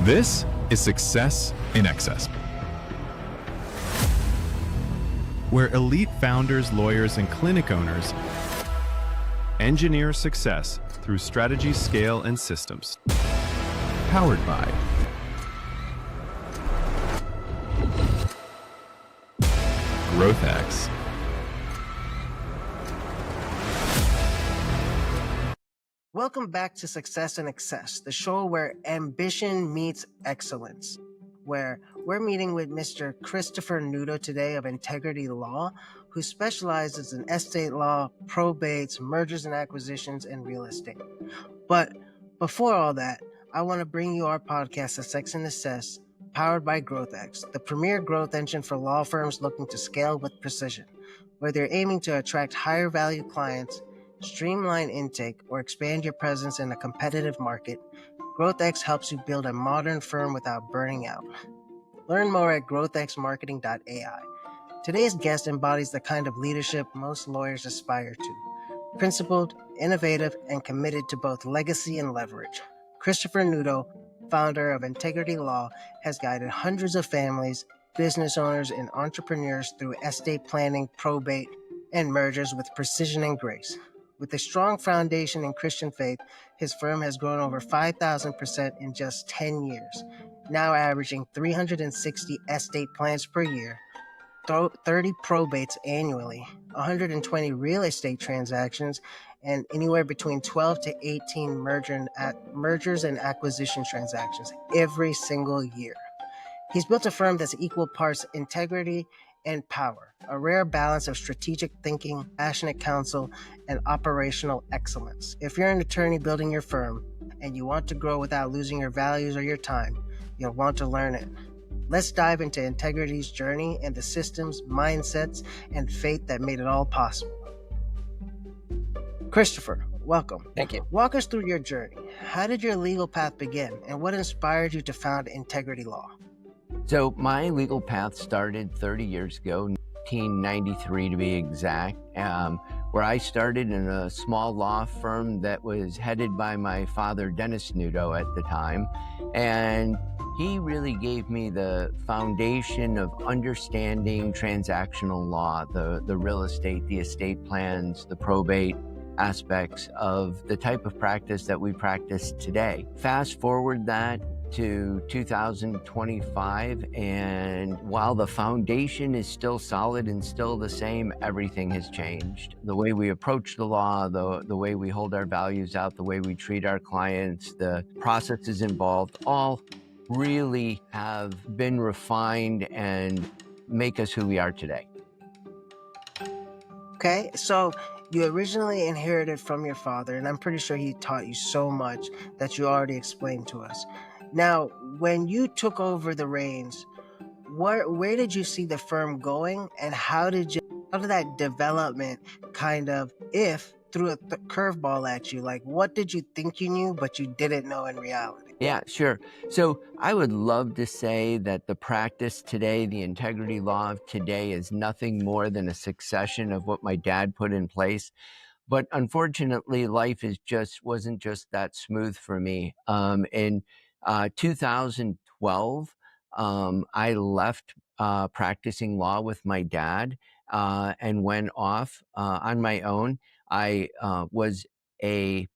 This is Success in Excess, where elite founders, lawyers, and clinic owners engineer success through strategy, scale, and systems. Powered by GrowthX. Welcome back to Success in Excess, the show where ambition meets excellence, where we're meeting with Mr. Christopher Nudo today of NTegrity Law, who specializes in estate law, probates, mergers and acquisitions, and real estate. But before all that, I want to bring you our podcast, Success in Excess, powered by GrowthX, the premier growth engine for law firms looking to scale with precision. Whether you're aiming to attract higher value clients, streamline intake, or expand your presence in a competitive market, GrowthX helps you build a modern firm without burning out. Learn more at growthxmarketing.ai. Today's guest embodies the kind of leadership most lawyers aspire to. Principled, innovative, and committed to both legacy and leverage. Christopher Nudo, founder of NTegrity Law, has guided hundreds of families, business owners, and entrepreneurs through estate planning, probate, and mergers with precision and grace. With a strong foundation in Christian faith, his firm has grown over 5,000% in just 10 years, now averaging 360 estate plans per year, 30 probates annually, 120 real estate transactions, and anywhere between 12 to 18 mergers and acquisition transactions every single year. He's built a firm that's equal parts integrity and power, a rare balance of strategic thinking, passionate counsel, and operational excellence. If you're an attorney building your firm and you want to grow without losing your values or your time, you'll want to learn it. Let's dive into NTegrity's journey and the systems, mindsets, and faith that made it all possible. Christopher, welcome. Thank you. Walk us through your journey. How did your legal path begin, and what inspired you to found NTegrity Law? So my legal path started 30 years ago, 1993 to be exact, where I started in a small law firm that was headed by my father, Dennis Nudo, at the time. And he really gave me the foundation of understanding transactional law, the real estate, the estate plans, the probate aspects of the type of practice that we practice today. Fast forward that to 2025, and while the foundation is still solid and still the same, everything has changed. The way we approach the law, the way we hold our values out, the way we treat our clients, the processes involved, all really have been refined and make us who we are today. Okay, so you originally inherited from your father, and I'm pretty sure he taught you so much that you already explained to us. Now, when you took over the reins, where did you see the firm going, and how did that development kind of, if threw a curveball at you, like what did you think you knew but you didn't know in reality? Yeah, sure. So I would love to say that the practice today, the NTegrity Law of today, is nothing more than a succession of what my dad put in place. But unfortunately, life wasn't just that smooth for me. In 2012, I left practicing law with my dad and went off on my own. I was a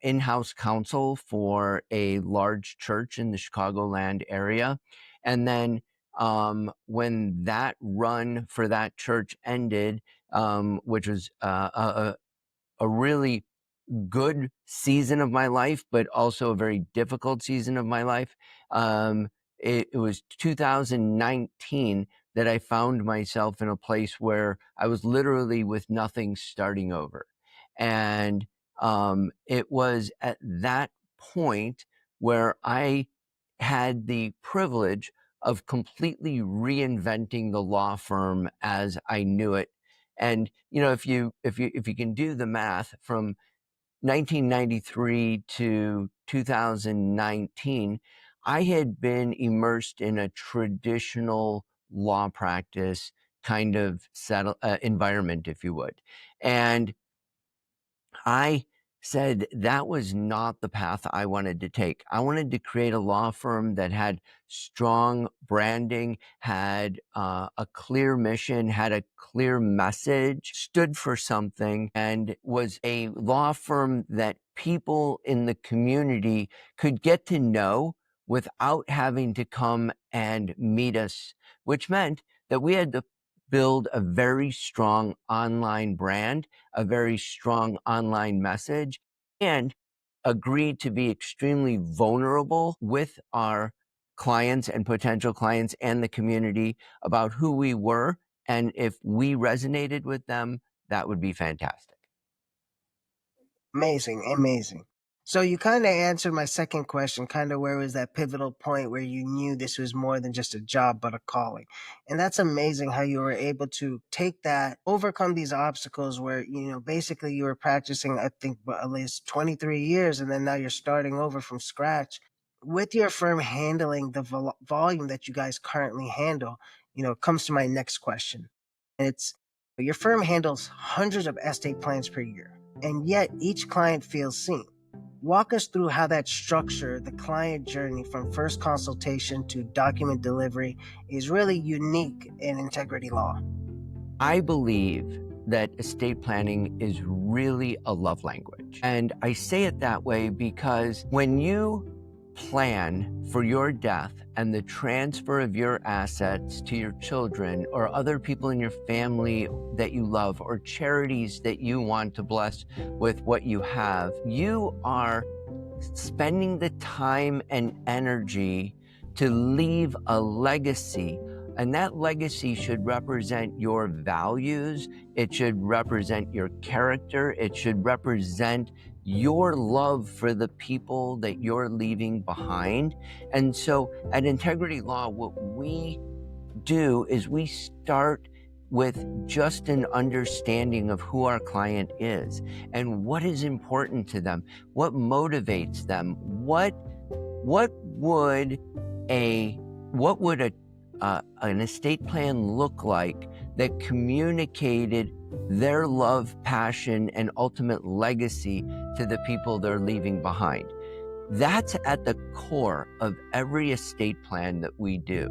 in-house counsel for a large church in the Chicagoland area. And then when that run for that church ended, which was a really good season of my life, but also a very difficult season of my life. It was 2019 that I found myself in a place where I was literally with nothing, starting over. And it was at that point where I had the privilege of completely reinventing the law firm as I knew it. And if you can do the math from 1993 to 2019, I had been immersed in a traditional law practice kind of environment, if you would. And I said that was not the path I wanted to take. I wanted to create a law firm that had strong branding, had a clear mission, had a clear message, stood for something, and was a law firm that people in the community could get to know without having to come and meet us, which meant that we had to build a very strong online brand, a very strong online message, and agreed to be extremely vulnerable with our clients and potential clients and the community about who we were. And if we resonated with them, that would be fantastic. Amazing, amazing. So you kind of answered my second question, kind of where was that pivotal point where you knew this was more than just a job, but a calling. And that's amazing how you were able to take that, overcome these obstacles where, basically you were practicing, I think, at least 23 years, and then now you're starting over from scratch. With your firm handling the volume that you guys currently handle, comes to my next question. And it's your firm handles hundreds of estate plans per year, and yet each client feels seen. Walk us through how that structure, the client journey from first consultation to document delivery, is really unique in integrity law. I believe that estate planning is really a love language. And I say it that way because when you plan for your death and the transfer of your assets to your children or other people in your family that you love or charities that you want to bless with what you have, you are spending the time and energy to leave a legacy. And that legacy should represent your values. It should represent your character. It should represent your love for the people that you're leaving behind. And so at Integrity Law, what we do is we start with just an understanding of who our client is and what is important to them, what motivates them, what would an estate plan look like that communicated their love, passion, and ultimate legacy to the people they're leaving behind. That's at the core of every estate plan that we do.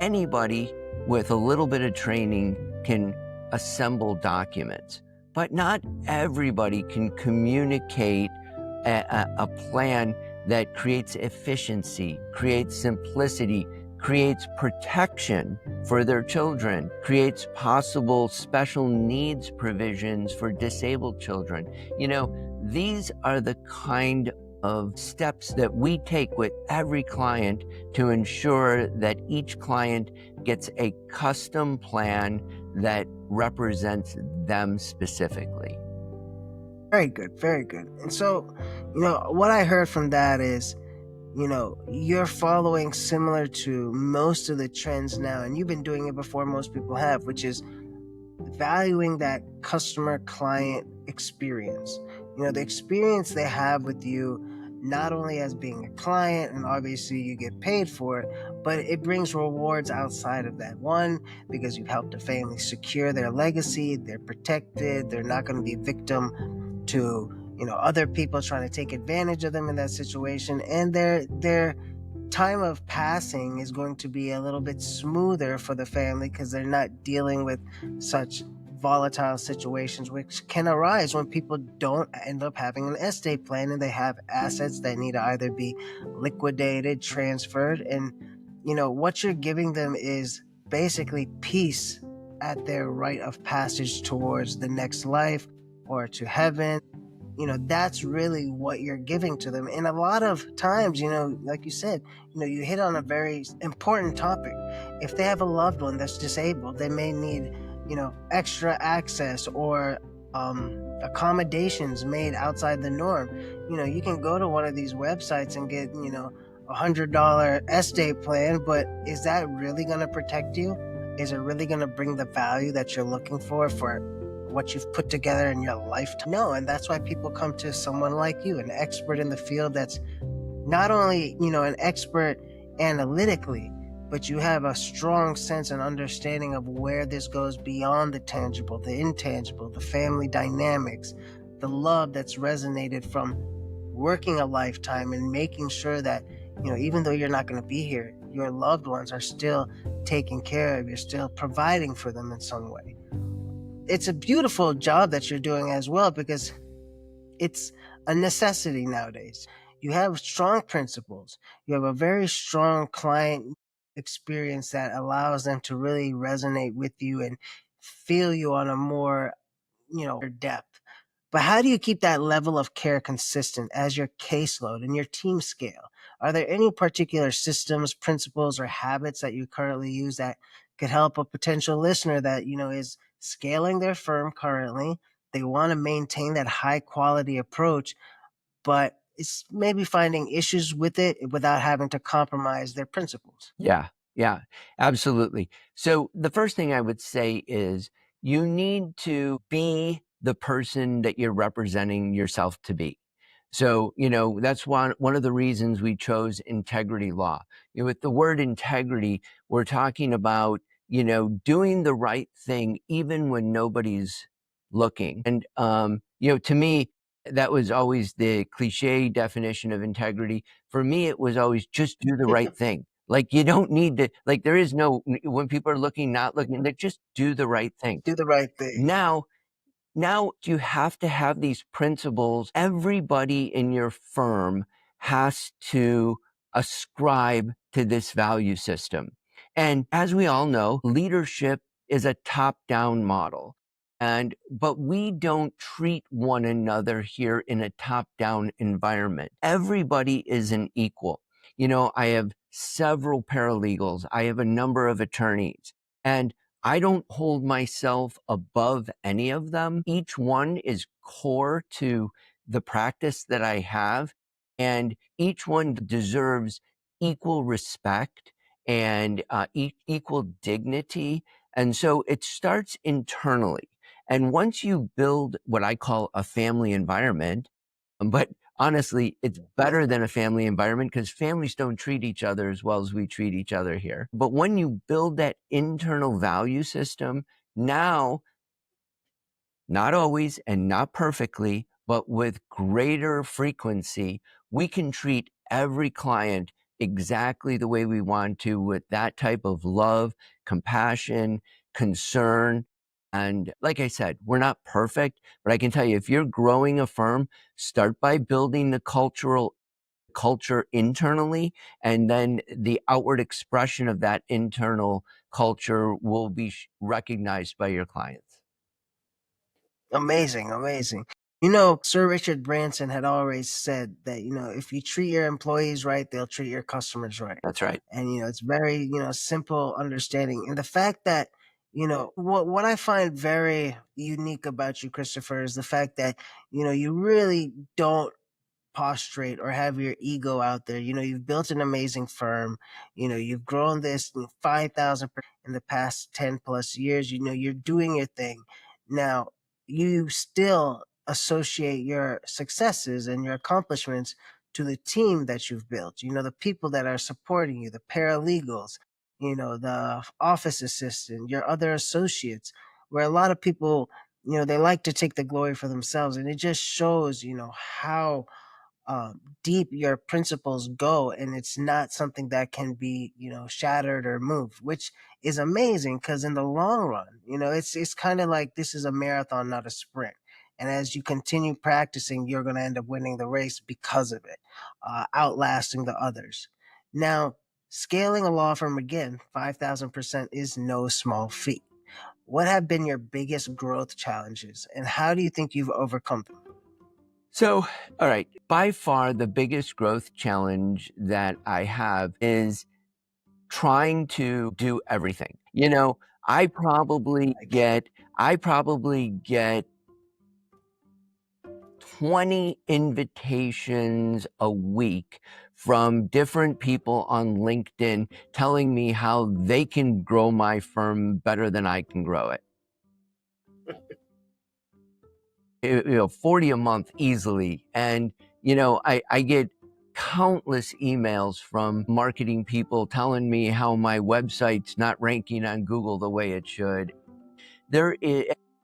Anybody with a little bit of training can assemble documents, but not everybody can communicate a plan that creates efficiency, creates simplicity, creates protection for their children, creates possible special needs provisions for disabled children. These are the kind of steps that we take with every client to ensure that each client gets a custom plan that represents them specifically. Very good, very good. And so, what I heard from that is, you're following similar to most of the trends now, and you've been doing it before most people have, which is valuing that customer client experience. The experience they have with you, not only as being a client, and obviously you get paid for it, but it brings rewards outside of that. One, because you've helped the family secure their legacy, they're protected, they're not going to be a victim to other people trying to take advantage of them in that situation, and their time of passing is going to be a little bit smoother for the family because they're not dealing with such volatile situations which can arise when people don't end up having an estate plan and they have assets that need to either be liquidated, transferred, and what you're giving them is basically peace at their rite of passage towards the next life or to heaven. That's really what you're giving to them. And a lot of times, like you said, you hit on a very important topic. If they have a loved one that's disabled, they may need, extra access or accommodations made outside the norm. You can go to one of these websites and get, $100 estate plan, but is that really going to protect you? Is it really going to bring the value that you're looking for what you've put together in your lifetime? No, and that's why people come to someone like you, an expert in the field that's not only, an expert analytically, but you have a strong sense and understanding of where this goes beyond the tangible, the intangible, the family dynamics, the love that's resonated from working a lifetime and making sure that, even though you're not going to be here, your loved ones are still taken care of. You're still providing for them in some way. It's a beautiful job that you're doing as well, because it's a necessity nowadays. You have strong principles. You have a very strong client experience that allows them to really resonate with you and feel you on a more, depth. But how do you keep that level of care consistent as your caseload and your team scale? Are there any particular systems, principles, or habits that you currently use that could help a potential listener that, is scaling their firm currently? They want to maintain that high quality approach, but it's maybe finding issues with it without having to compromise their principles. Yeah, yeah, absolutely. So the first thing I would say is you need to be the person that you're representing yourself to be. So, that's one of the reasons we chose NTegrity Law. With the word integrity, we're talking about, doing the right thing even when nobody's looking. And, to me, that was always the cliche definition of integrity. For me, it was always just do the right thing. Like, you don't need to, like, there is no, when people are looking, not looking, like, just do the right thing. Do the right thing. Now you have to have these principles. Everybody in your firm has to ascribe to this value system. And as we all know, leadership is a top-down model. But we don't treat one another here in a top-down environment. Everybody is an equal. I have several paralegals. I have a number of attorneys. And I don't hold myself above any of them. Each one is core to the practice that I have, and each one deserves equal respect and equal dignity. And so it starts internally. And once you build what I call a family environment, but honestly, it's better than a family environment because families don't treat each other as well as we treat each other here. But when you build that internal value system, now, not always and not perfectly, but with greater frequency, we can treat every client exactly the way we want to, with that type of love, compassion, concern. And like I said, we're not perfect, but I can tell you, if you're growing a firm, start by building the culture internally, and then the outward expression of that internal culture will be recognized by your clients. Amazing, amazing. Sir Richard Branson had always said that, if you treat your employees right, they'll treat your customers right. That's right. And, it's very, simple understanding. And the fact that, what I find very unique about you, Christopher, is the fact that, you really don't prostrate or have your ego out there. You've built an amazing firm. You've grown this 5,000 in the past 10 plus years. You're doing your thing. Now, you still associate your successes and your accomplishments to the team that you've built. The people that are supporting you, the paralegals, the office assistant, your other associates, where a lot of people, they like to take the glory for themselves. And it just shows, how deep your principles go, and it's not something that can be, shattered or moved, which is amazing, because in the long run, it's kind of like this is a marathon, not a sprint. And as you continue practicing, you're going to end up winning the race because of it, outlasting the others. Now, scaling a law firm, again, 5,000% is no small feat. What have been your biggest growth challenges, and how do you think you've overcome them? So, all right, by far the biggest growth challenge that I have is trying to do everything. I probably get 20 invitations a week from different people on LinkedIn telling me how they can grow my firm better than I can grow it. 40 a month easily. And, I get countless emails from marketing people telling me how my website's not ranking on Google the way it should.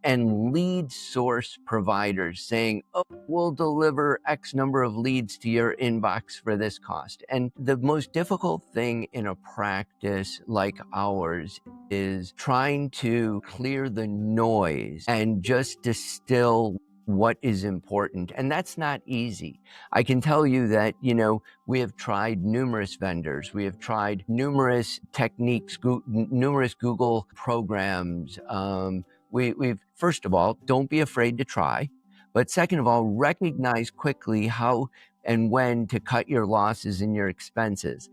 and lead source providers saying, oh, we'll deliver X number of leads to your inbox for this cost. And the most difficult thing in a practice like ours is trying to clear the noise and just distill what is important. And that's not easy. I can tell you that, we have tried numerous vendors. We have tried numerous techniques, numerous Google programs. We've, first of all, don't be afraid to try. But second of all, recognize quickly how and when to cut your losses and your expenses.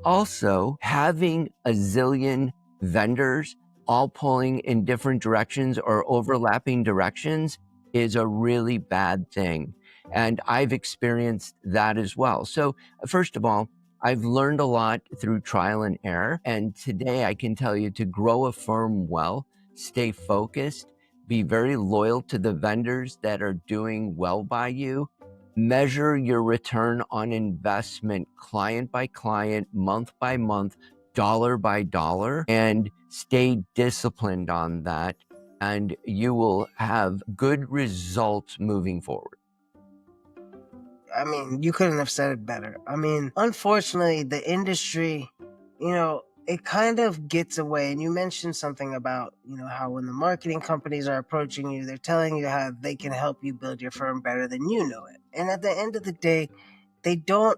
Also, having a zillion vendors all pulling in different directions or overlapping directions is a really bad thing. And I've experienced that as well. So first of all, I've learned a lot through trial and error. And today I can tell you to grow a firm well, stay focused, be very loyal to the vendors that are doing well by you, measure your return on investment client by client, month by month, dollar by dollar, and stay disciplined on that. And you will have good results moving forward. I mean, you couldn't have said it better. I mean, unfortunately, the industry, it kind of gets away. And you mentioned something about, how when the marketing companies are approaching you, they're telling you how they can help you build your firm better than you know it. And at the end of the day, they don't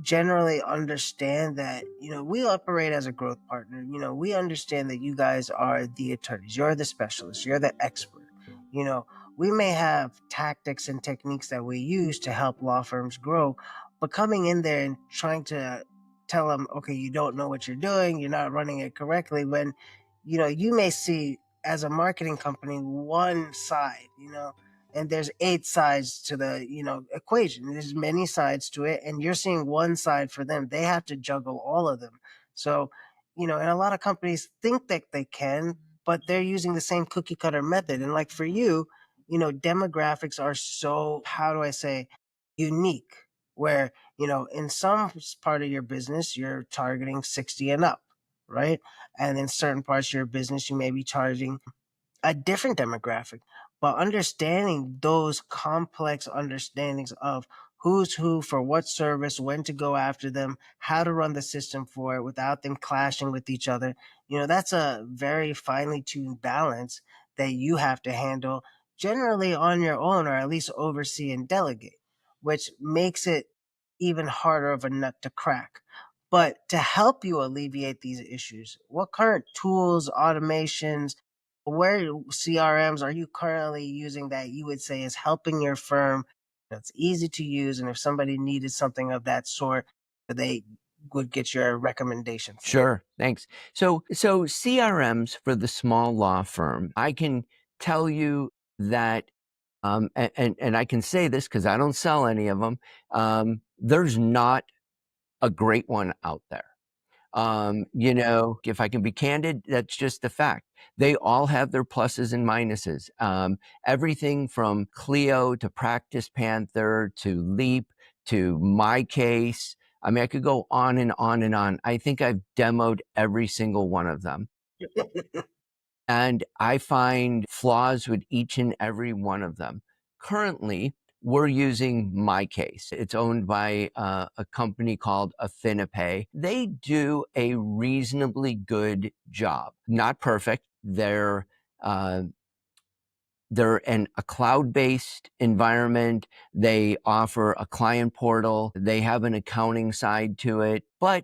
generally understand that we operate as a growth partner. We understand that you guys are the attorneys, you're the specialists, you're the expert. We may have tactics and techniques that we use to help law firms grow, but coming in there and trying to tell them, okay, you don't know what you're doing, you're not running it correctly, when you may see as a marketing company one side, and there's 8 sides to the equation. There's many sides to it, and you're seeing one side for them. They have to juggle all of them. So and a lot of companies think that they can, but they're using the same cookie cutter method. And like for you, demographics are so, how do I say, unique, where in some part of your business you're targeting 60 and up, right? And in certain parts of your business you may be charging a different demographic. But understanding those complex understandings of who's who for what service, when to go after them, how to run the system for it without them clashing with each other, that's a very finely tuned balance that you have to handle generally on your own, or at least oversee and delegate, which makes it even harder of a nut to crack. But to help you alleviate these issues, what current tools, automations, where CRMs are you currently using that you would say is helping your firm, that's easy to use, and if somebody needed something of that sort, they would get your recommendation for? Sure, thanks. So CRMs for the small law firm, I can tell you that, and I can say this because I don't sell any of them. There's not a great one out there. If I can be candid, that's just a fact. They all have their pluses and minuses. Everything from Clio to Practice Panther to Leap to My Case. I mean, I could go on and on and on. I think I've demoed every single one of them. And I find flaws with each and every one of them. Currently, we're using My Case. It's owned by a company called Affinipay. They do a reasonably good job. Not perfect. They're in a cloud-based environment. They offer a client portal. They have an accounting side to it, but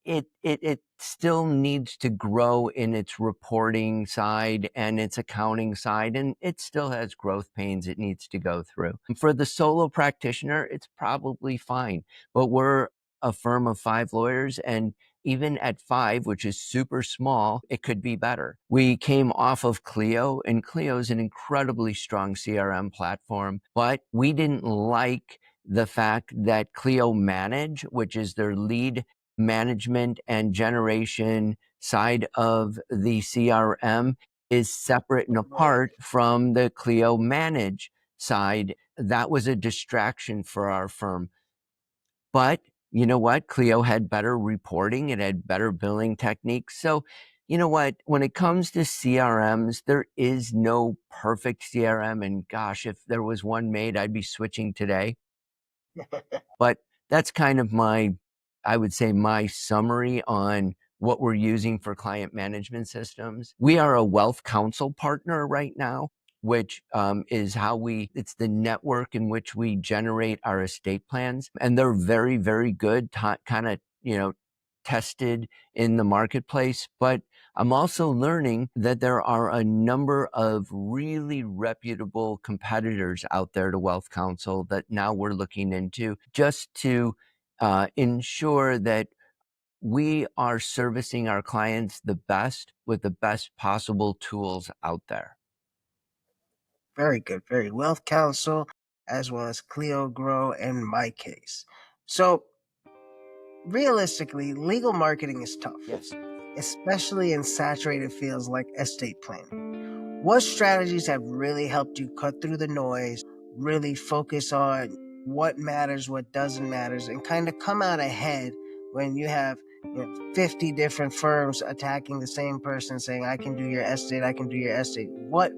it still needs to grow in its reporting side and its accounting side, and it still has growth pains it needs to go through. For the solo practitioner, it's probably fine, but we're a firm of 5 lawyers, and even at 5, which is super small, it could be better. We came off of Clio, and Clio is an incredibly strong CRM platform, but we didn't like the fact that Clio Manage, which is their lead management and generation side of the CRM, is separate and apart from the Clio Manage side. That was a distraction for our firm. But you know what? Clio had better reporting. It had better billing techniques. So you know what? When it comes to CRMs, there is no perfect CRM. And gosh, if there was one made, I'd be switching today. But that's kind of I would say, my summary on what we're using for client management systems. We are a wealth counsel partner right now, which is it's the network in which we generate our estate plans. And they're very, very good, kind of, tested in the marketplace. But I'm also learning that there are a number of really reputable competitors out there to Wealth Counsel that now we're looking into, just to ensure that we are servicing our clients the best with the best possible tools out there. Very good. Very Wealth Counsel, as well as Clio Grow in my case. So realistically, legal marketing is tough. Yes. Especially in saturated fields like estate planning. What strategies have really helped you cut through the noise, really focus on what matters, what doesn't matter, and kind of come out ahead when you have 50 different firms attacking the same person saying, I can do your estate, I can do your estate. What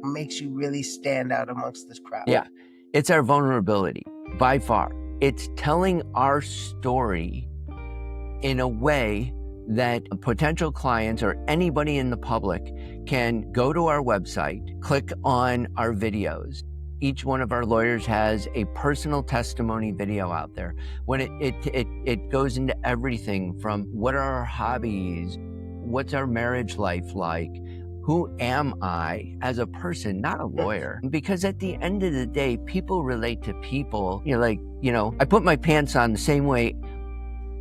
makes you really stand out amongst this crowd? Yeah, it's our vulnerability by far. It's telling our story in a way that potential clients or anybody in the public can go to our website, click on our videos. Each one of our lawyers has a personal testimony video out there. When it goes into everything from what are our hobbies, what's our marriage life like, who am I as a person, not a lawyer? Because at the end of the day, people relate to people. I put my pants on the same way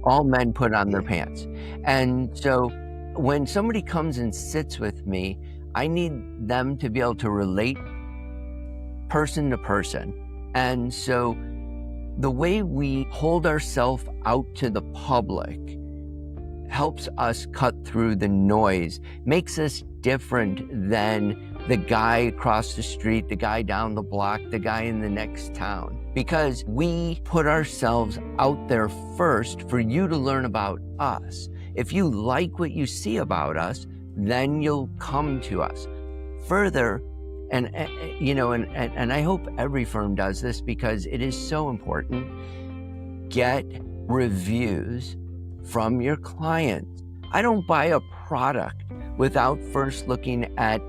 all men put on their pants. And so when somebody comes and sits with me, I need them to be able to relate person to person. And so the way we hold ourselves out to the public helps us cut through the noise, makes us different than the guy across the street, the guy down the block, the guy in the next town, because we put ourselves out there first for you to learn about us. If you like what you see about us, then you'll come to us. Further, and I hope every firm does this because it is so important, get reviews from your clients. I don't buy a product without first looking at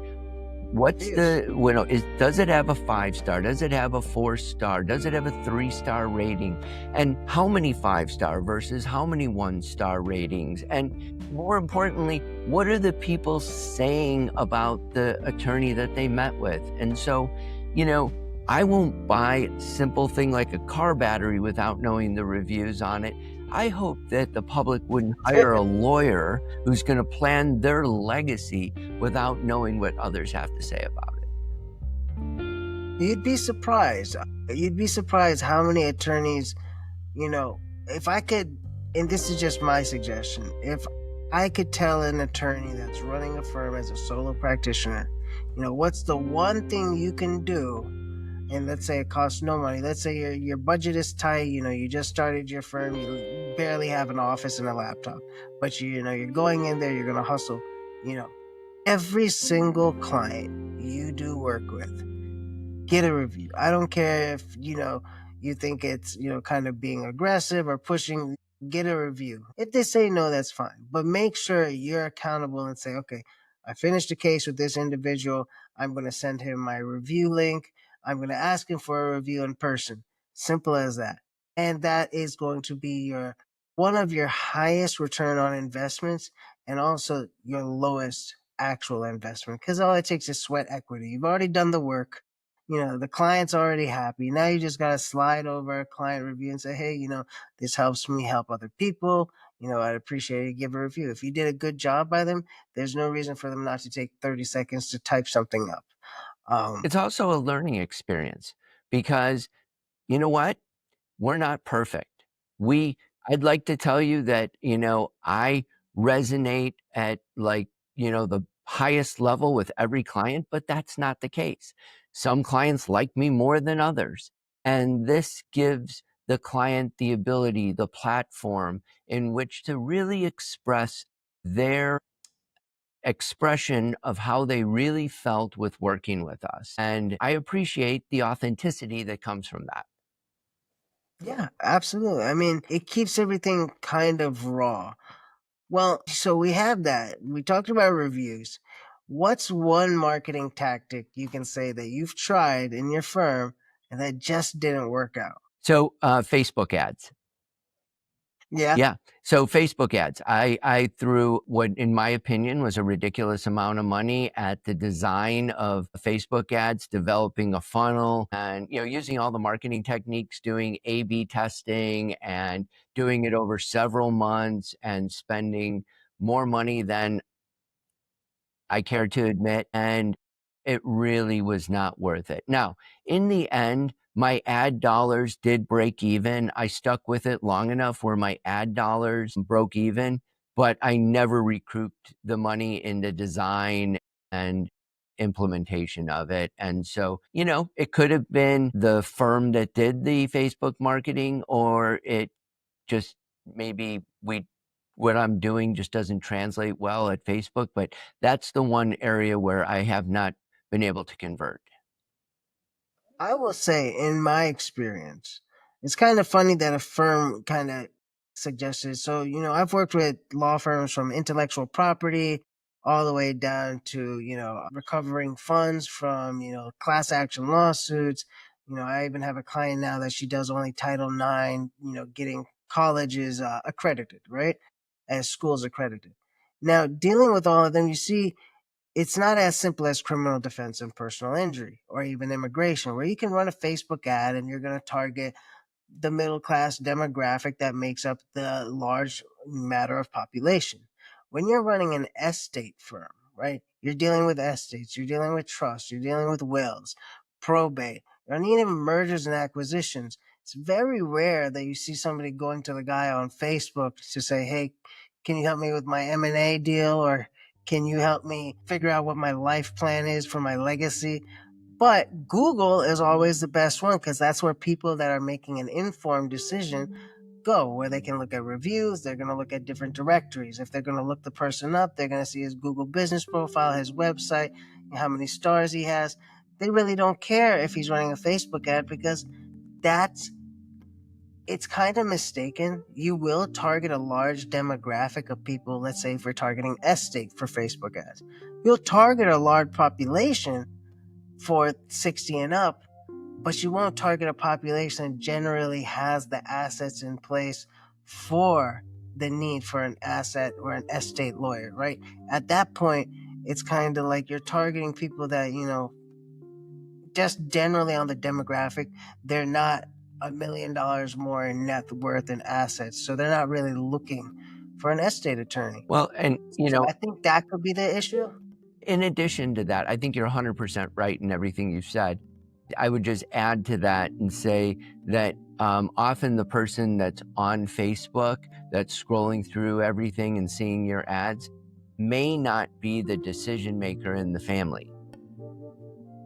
does it have a 5-star? Does it have a 4-star? Does it have a 3-star rating? And how many 5-star versus how many 1-star ratings? And more importantly, what are the people saying about the attorney that they met with? And so, I won't buy a simple thing like a car battery without knowing the reviews on it. I hope that the public wouldn't hire a lawyer who's going to plan their legacy without knowing what others have to say about it. You'd be surprised. You'd be surprised how many attorneys, if I could, and this is just my suggestion, if I could tell an attorney that's running a firm as a solo practitioner, what's the one thing you can do? And let's say it costs no money. Let's say your budget is tight. You just started your firm. You barely have an office and a laptop, but you're going in there. You're gonna hustle. Every single client you do work with, get a review. I don't care if you think it's kind of being aggressive or pushing. Get a review. If they say no, that's fine. But make sure you're accountable and say, okay, I finished the case with this individual. I'm going to send him my review link. I'm going to ask him for a review in person. Simple as that. And that is going to be one of your highest return on investments and also your lowest actual investment, because all it takes is sweat equity. You've already done the work. The client's already happy. Now you just got to slide over a client review and say, hey, this helps me help other people. I'd appreciate it. Give a review. If you did a good job by them, there's no reason for them not to take 30 seconds to type something up. It's also a learning experience because you know what? We're not perfect. I'd like to tell you that, I resonate at the highest level with every client, but that's not the case. Some clients like me more than others. And this gives the client the ability, the platform in which to really express their expression of how they really felt with working with us. And I appreciate the authenticity that comes from that. Yeah, absolutely. I mean, it keeps everything kind of raw. Well, so we have that. We talked about reviews. What's one marketing tactic you can say that you've tried in your firm and that just didn't work out? So Facebook ads. Yeah. Yeah. So Facebook ads, I threw what, in my opinion, was a ridiculous amount of money at the design of Facebook ads, developing a funnel and, using all the marketing techniques, doing A/B testing and doing it over several months and spending more money than I care to admit, and it really was not worth it. Now, in the end, my ad dollars did break even. I stuck with it long enough where my ad dollars broke even, but I never recouped the money in the design and implementation of it. And so, it could have been the firm that did the Facebook marketing, or it just maybe what I'm doing just doesn't translate well at Facebook, but that's the one area where I have not been able to convert. I will say, in my experience, it's kind of funny that a firm kind of suggested. So, I've worked with law firms from intellectual property all the way down to, recovering funds from, class action lawsuits. I even have a client now that she does only Title IX, getting colleges accredited, right? As schools accredited. Now, dealing with all of them, you see, it's not as simple as criminal defense and personal injury or even immigration, where you can run a Facebook ad and you're going to target the middle class demographic that makes up the large matter of population. When you're running an estate firm, right, you're dealing with estates, you're dealing with trusts, you're dealing with wills, probate, or even mergers and acquisitions. It's very rare that you see somebody going to the guy on Facebook to say, hey, can you help me with my M&A deal? Or can you help me figure out what my life plan is for my legacy? But Google is always the best one because that's where people that are making an informed decision go, where they can look at reviews, they're going to look at different directories. If they're going to look the person up, they're going to see his Google business profile, his website, how many stars he has. They really don't care if he's running a Facebook ad because that's it's kind of mistaken. You will target a large demographic of people. Let's say if we're targeting estate for Facebook ads, you'll target a large population for 60 and up, but you won't target a population that generally has the assets in place for the need for an asset or an estate lawyer, right? At that point, it's kind of like you're targeting people that, just generally on the demographic, they're not $1 million more in net worth and assets. So they're not really looking for an estate attorney. Well, and, So I think that could be the issue. in addition to that, I think you're 100% right in everything you said. I would just add to that and say that often the person that's on Facebook, that's scrolling through everything and seeing your ads, may not be the decision maker in the family.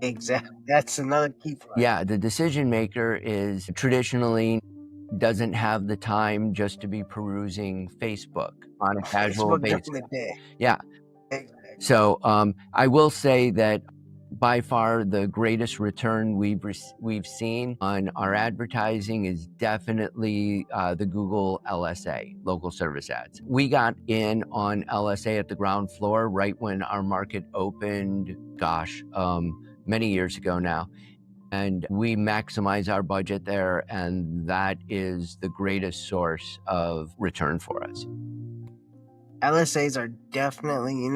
Exactly. That's another key point. Yeah, the decision maker is traditionally doesn't have the time just to be perusing Facebook on a casual Facebook during basis. the day. Yeah. Exactly. So I will say that by far the greatest return we've seen on our advertising is definitely the Google LSA, local service ads. We got in on LSA at the ground floor right when our market opened, many years ago now. And we maximize our budget there, and that is the greatest source of return for us. LSAs are definitely,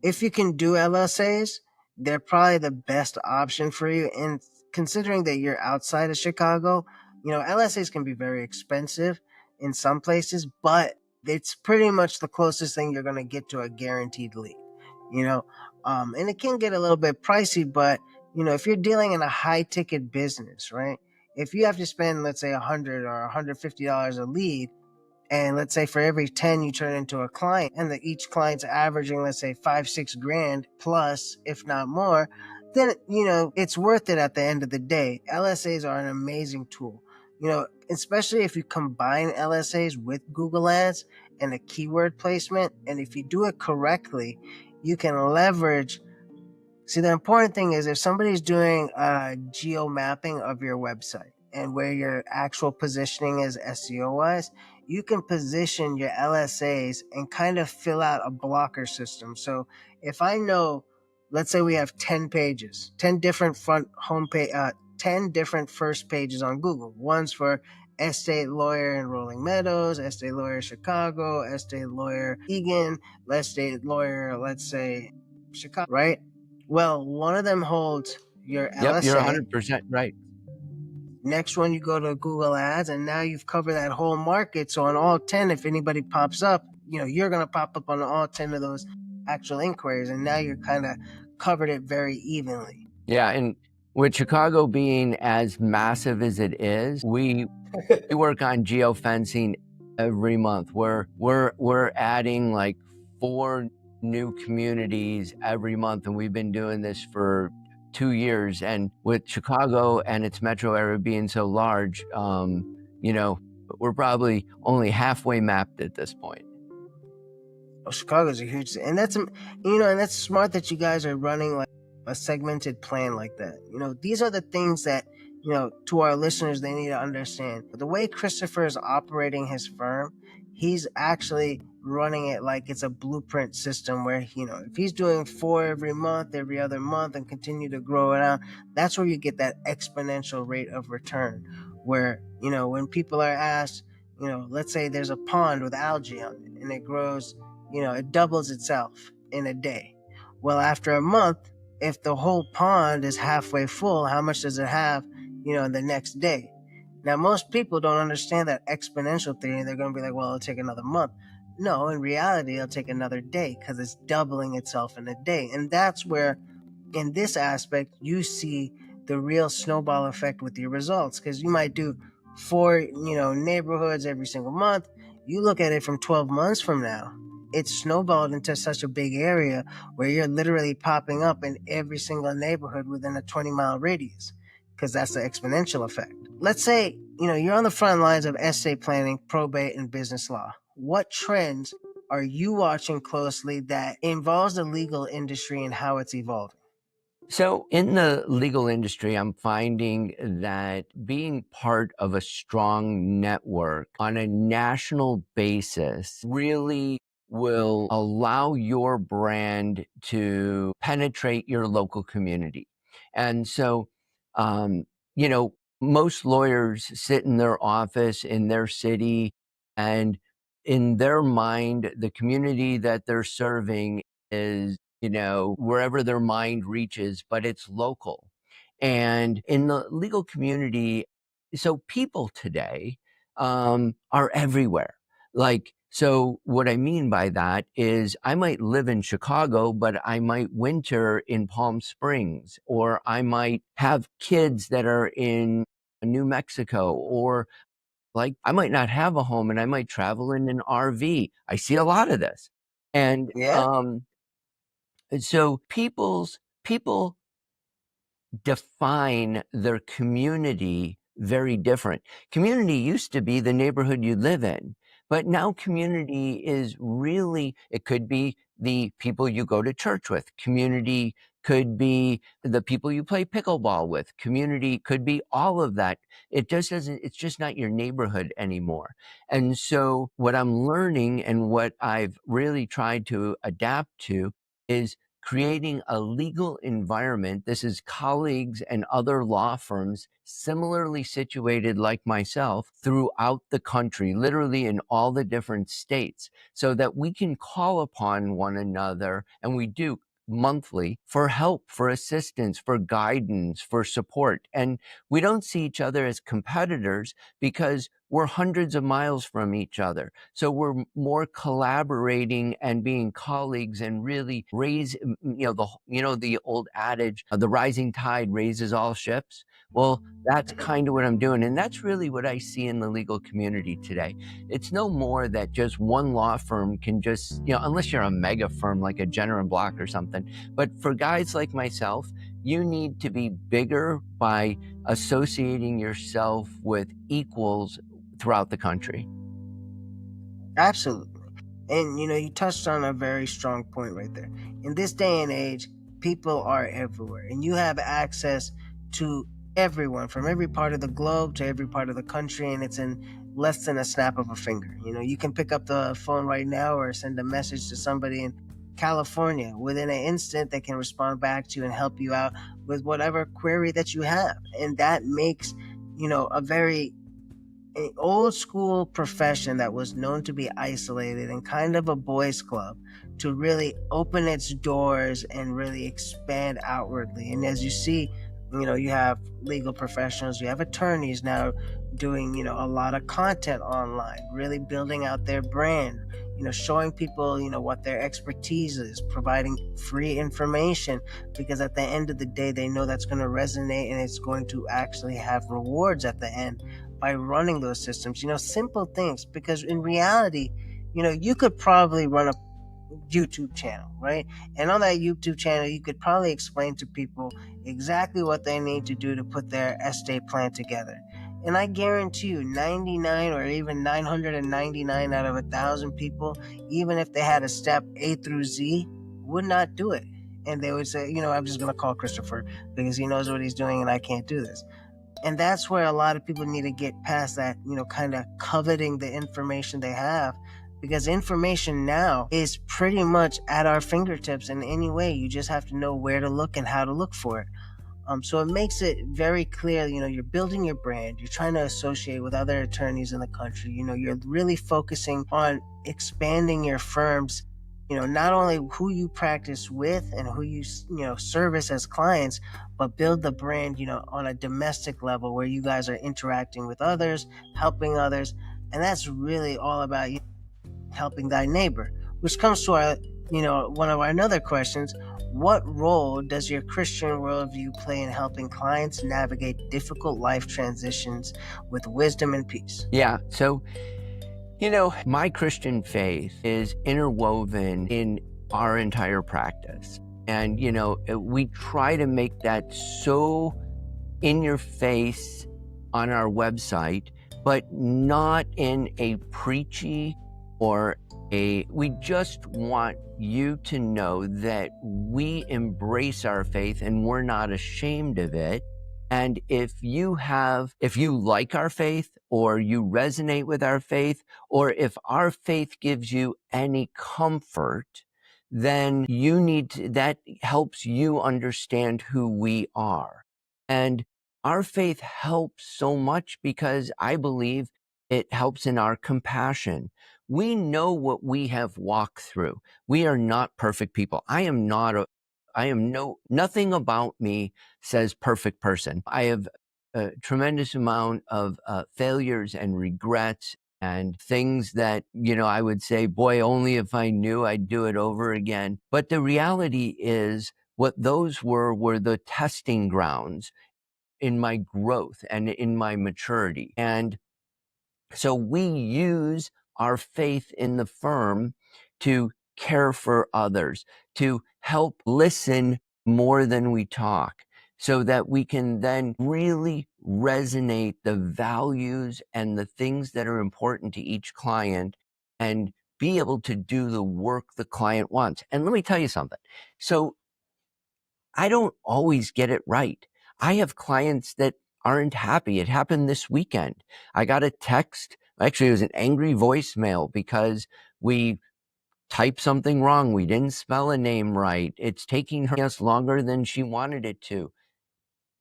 if you can do LSAs, they're probably the best option for you. And considering that you're outside of Chicago, LSAs can be very expensive in some places, but it's pretty much the closest thing you're going to get to a guaranteed lead, and it can get a little bit pricey, but, if you're dealing in a high ticket business, right? If you have to spend, let's say, $100 or $150 a lead, and let's say for every 10 you turn into a client, and that each client's averaging, let's say, 5-6 grand plus, if not more, then, it's worth it at the end of the day. LSAs are an amazing tool, especially if you combine LSAs with Google ads and a keyword placement. And if you do it correctly, you can leverage. See, the important thing is if somebody's doing a geo mapping of your website and where your actual positioning is SEO wise, you can position your LSAs and kind of fill out a blocker system. So if I know, let's say we have 10 pages, 10 different front homepage, 10 different first pages on Google. One's for estate lawyer in Rolling Meadows, estate lawyer Chicago, estate lawyer Egan, estate lawyer, let's say Chicago, right? Well, one of them holds your Yep, you're LSA. 100% right. Next one, you go to Google Ads, and now you've covered that whole market. So on all 10, if anybody pops up, you're going to pop up on all 10 of those actual inquiries. And now you're kind of covered it very evenly. Yeah, and with Chicago being as massive as it is, we work on geofencing every month. We're adding like 4 new communities every month, and we've been doing this for 2 years. And with Chicago and its metro area being so large, we're probably only halfway mapped at this point. Oh, Chicago's a huge, and that's smart that you guys are running like a segmented plan like that. These are the things that to our listeners they need to understand. But the way Christopher is operating his firm, he's actually running it like it's a blueprint system where if he's doing 4 every month, every other month, and continue to grow it out, that's where you get that exponential rate of return. Where when people are asked, let's say there's a pond with algae on it and it grows, it doubles itself in a day. Well, after a month, if the whole pond is halfway full, how much does it have, the next day? Now, most people don't understand that exponential theory. They're going to be like, well, it'll take another month. No, in reality, it'll take another day because it's doubling itself in a day. And that's where, in this aspect, you see the real snowball effect with your results, because you might do 4, neighborhoods every single month. You look at it from 12 months from now, it's snowballed into such a big area where you're literally popping up in every single neighborhood within a 20-mile radius, because that's the exponential effect. Let's say, you're on the front lines of estate planning, probate, and business law. What trends are you watching closely that involves the legal industry and how it's evolving? So in the legal industry, I'm finding that being part of a strong network on a national basis really will allow your brand to penetrate your local community. And so, most lawyers sit in their office in their city, and in their mind, the community that they're serving is wherever their mind reaches, but it's local. And in the legal community, so people today are everywhere. So what I mean by that is I might live in Chicago, but I might winter in Palm Springs, or I might have kids that are in New Mexico, or I might not have a home and I might travel in an RV. I see a lot of this. And Yeah. so people define their community very different. Community used to be the neighborhood you live in, but now community is really, it could be the people you go to church with. Community could be the people you play pickleball with. Community could be all of that. It's just not your neighborhood anymore. And so what I'm learning and what I've really tried to adapt to is creating a legal environment. This is colleagues and other law firms similarly situated like myself throughout the country, literally in all the different states, so that we can call upon one another, and we do monthly, for help, for assistance, for guidance, for support. And we don't see each other as competitors because we're hundreds of miles from each other. So we're more collaborating and being colleagues and really raise, the old adage, the rising tide raises all ships. Well, that's kind of what I'm doing. And that's really what I see in the legal community today. It's no more that just one law firm can just, unless you're a mega firm like a Jenner and Block or something. But for guys like myself, you need to be bigger by associating yourself with equals throughout the country. Absolutely. And you touched on a very strong point right there. In this day and age, people are everywhere, and you have access to everyone from every part of the globe to every part of the country, and it's in less than a snap of a finger. You can pick up the phone right now or send a message to somebody in California. Within an instant, they can respond back to you and help you out with whatever query that you have. And that makes, a very an old school profession that was known to be isolated and kind of a boys club to really open its doors and really expand outwardly. And as you see, you have legal professionals, you have attorneys now doing, a lot of content online, really building out their brand, showing people, what their expertise is, providing free information, because at the end of the day, they know that's going to resonate and it's going to actually have rewards at the end by running those systems. Simple things, because in reality, you could probably run a YouTube channel, right? And on that YouTube channel, you could probably explain to people exactly what they need to do to put their estate plan together. And I guarantee you, 99 or even 999 out of 1,000 people, even if they had a step A through Z, would not do it. And they would say, I'm just going to call Christopher because he knows what he's doing and I can't do this. And that's where a lot of people need to get past that, kind of coveting the information they have, because information now is pretty much at our fingertips in any way. You just have to know where to look and how to look for it. So it makes it very clear, you're building your brand, you're trying to associate with other attorneys in the country, you're really focusing on expanding your firm's, not only who you practice with and who you, service as clients, but build the brand, on a domestic level where you guys are interacting with others, helping others. And that's really all about helping thy neighbor, which comes to our, one of our another questions. What role does your Christian worldview play in helping clients navigate difficult life transitions with wisdom and peace? Yeah. So, my Christian faith is interwoven in our entire practice. And, we try to make that so in your face on our website, but not in a preachy we just want you to know that we embrace our faith and we're not ashamed of it. And if you like our faith, or you resonate with our faith, or if our faith gives you any comfort, then that helps you understand who we are. And our faith helps so much because I believe it helps in our compassion. We know what we have walked through. We are not perfect people. Nothing about me says perfect person. I have a tremendous amount of failures and regrets and things that, I would say, boy, only if I knew, I'd do it over again. But the reality is what those were the testing grounds in my growth and in my maturity. And so we use our faith in the firm to care for others, to help listen more than we talk, so that we can then really resonate the values and the things that are important to each client and be able to do the work the client wants. And let me tell you something. So I don't always get it right. I have clients that aren't happy. It happened this weekend. I got a text. Actually, it was an angry voicemail because we typed something wrong. We didn't spell a name right. It's taking us longer than she wanted it to.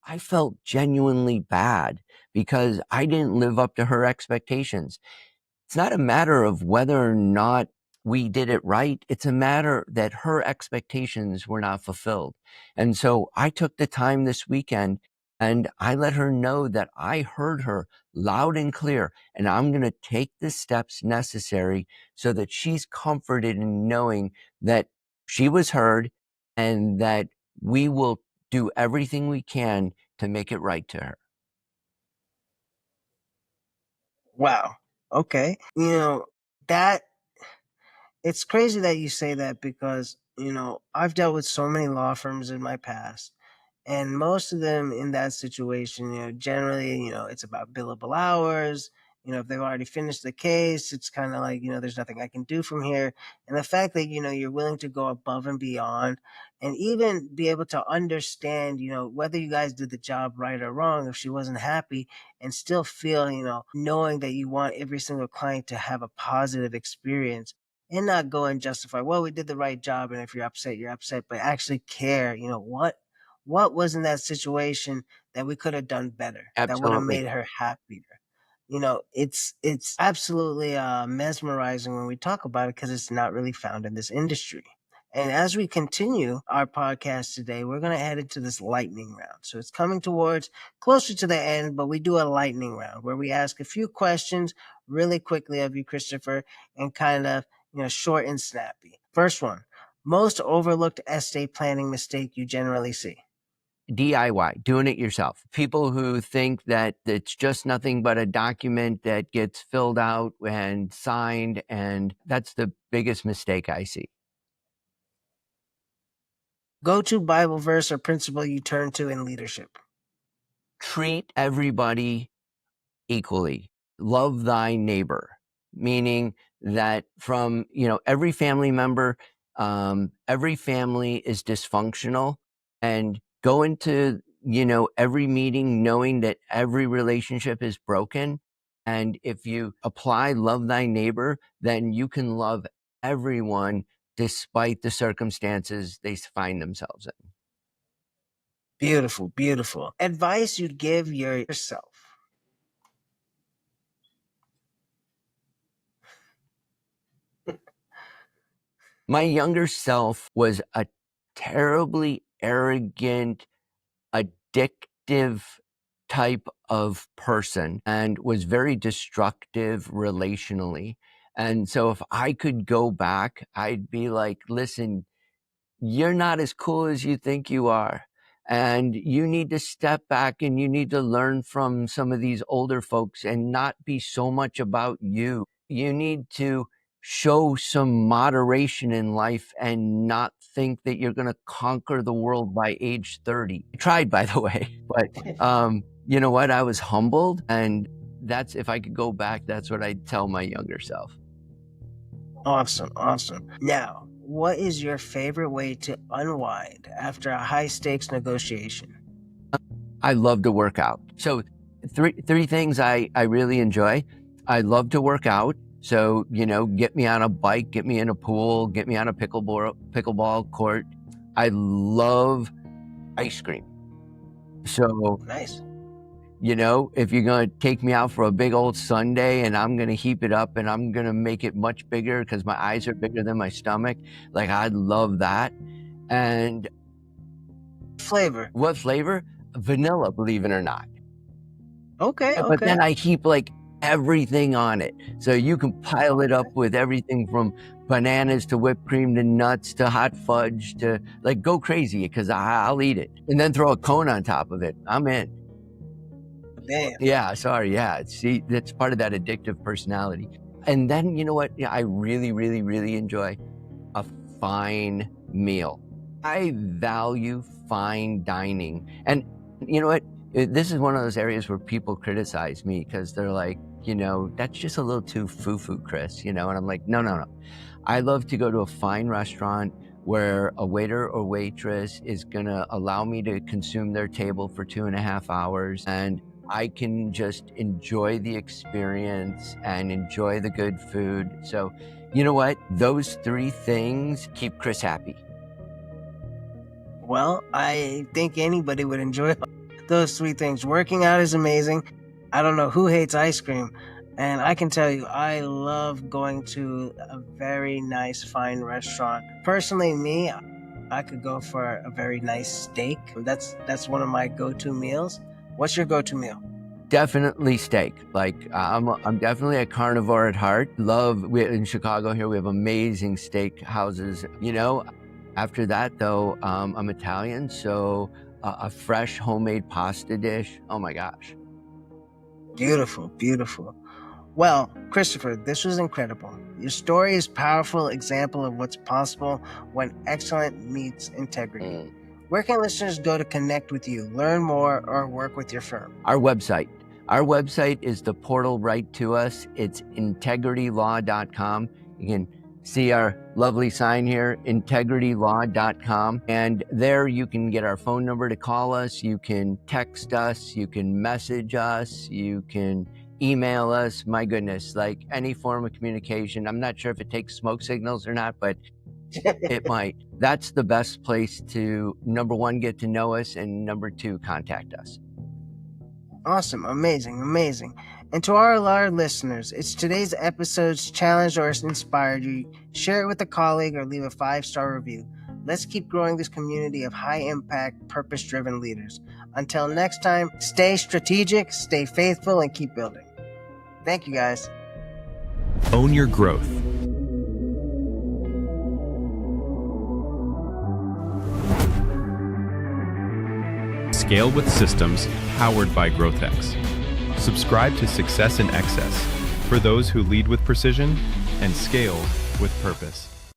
I felt genuinely bad because I didn't live up to her expectations. It's not a matter of whether or not we did it right. It's a matter that her expectations were not fulfilled. And so I took the time this weekend and I let her know that I heard her loud and clear, and I'm going to take the steps necessary so that she's comforted in knowing that she was heard and that we will do everything we can to make it right to her. Wow. Okay. That it's crazy that you say that, because, I've dealt with so many law firms in my past, and most of them in that situation, generally, it's about billable hours, if they've already finished the case, it's kind of like, there's nothing I can do from here. And the fact that, you're willing to go above and beyond and even be able to understand, whether you guys did the job right or wrong, if she wasn't happy, and still feel, knowing that you want every single client to have a positive experience and not go and justify, well, we did the right job. And if you're upset, you're upset, but actually care, what was in that situation that we could have done better, that would have Absolutely. made her happier. It's absolutely mesmerizing when we talk about it because it's not really found in this industry. And as we continue our podcast today, we're going to head into this lightning round. So it's coming towards closer to the end, but we do a lightning round where we ask a few questions really quickly of you, Christopher, and kind of, short and snappy. First one, most overlooked estate planning mistake you generally see. DIY, doing it yourself. People who think that it's just nothing but a document that gets filled out and signed, and that's the biggest mistake I see. Go-to Bible verse or principle you turn to in leadership. Treat everybody equally. Love thy neighbor, meaning that from, every family member, every family is dysfunctional, and go into, every meeting knowing that every relationship is broken. And if you apply love thy neighbor, then you can love everyone despite the circumstances they find themselves in. Beautiful, beautiful. Advice you'd give yourself. My younger self was a terribly arrogant, addictive type of person and was very destructive relationally. And so if I could go back, I'd be like, listen, you're not as cool as you think you are. And you need to step back and you need to learn from some of these older folks and not be so much about you. You need to show some moderation in life and not think that you're going to conquer the world by age 30. I tried, by the way, but you know what? I was humbled, and that's, if I could go back, that's what I'd tell my younger self. Awesome, awesome. Now, what is your favorite way to unwind after a high-stakes negotiation? I love to work out. So three things I really enjoy. I love to work out. So, get me on a bike, get me in a pool, get me on a pickleball court. I love ice cream. So, Nice. if you're going to take me out for a big old sundae and I'm going to heap it up and I'm going to make it much bigger because my eyes are bigger than my stomach, like, I'd love that. And Flavor. what flavor? Vanilla, believe it or not. Okay, But then I heap like everything on it. So you can pile it up with everything from bananas to whipped cream to nuts to hot fudge to, like, go crazy because I'll eat it. And then throw a cone on top of it. I'm in. Damn. Yeah, sorry. Yeah. See, that's part of that addictive personality. And then, you know what? Yeah, I really, really, really enjoy a fine meal. I value fine dining. And you know what? This is one of those areas where people criticize me because they're like, that's just a little too foo-foo, Chris, and I'm like, no. I love to go to a fine restaurant where a waiter or waitress is gonna allow me to consume their table for 2.5 hours, and I can just enjoy the experience and enjoy the good food. So, you know what? Those 3 things keep Chris happy. Well, I think anybody would enjoy those 3 things. Working out is amazing. I don't know who hates ice cream. And I can tell you, I love going to a very nice, fine restaurant. Personally, me, I could go for a very nice steak. That's one of my go-to meals. What's your go-to meal? Definitely steak. Like, I'm definitely a carnivore at heart. In Chicago here, we have amazing steak houses. After that, though, I'm Italian, so a fresh homemade pasta dish. Oh my gosh. Beautiful, beautiful. Well, Christopher, this was incredible. Your story is a powerful example of what's possible when excellence meets integrity. Where can listeners go to connect with you, learn more, or work with your firm? Our website, Our website is the portal right to us. It's NTegrityLaw.com. You can see our lovely sign here, NTegrityLaw.com. And there you can get our phone number to call us. You can text us. You can message us. You can email us. My goodness, like any form of communication. I'm not sure if it takes smoke signals or not, but it might. That's the best place to, number one, get to know us, and number two, contact us. Awesome. Amazing. Amazing. And to our listeners, it's today's episode's challenged or inspired you, share it with a colleague or leave a 5-star review. Let's keep growing this community of high-impact, purpose-driven leaders. Until next time, stay strategic, stay faithful, and keep building. Thank you, guys. Own your growth. Scale with systems powered by GrowthX. Subscribe to Success in Excess for those who lead with precision and scale with purpose.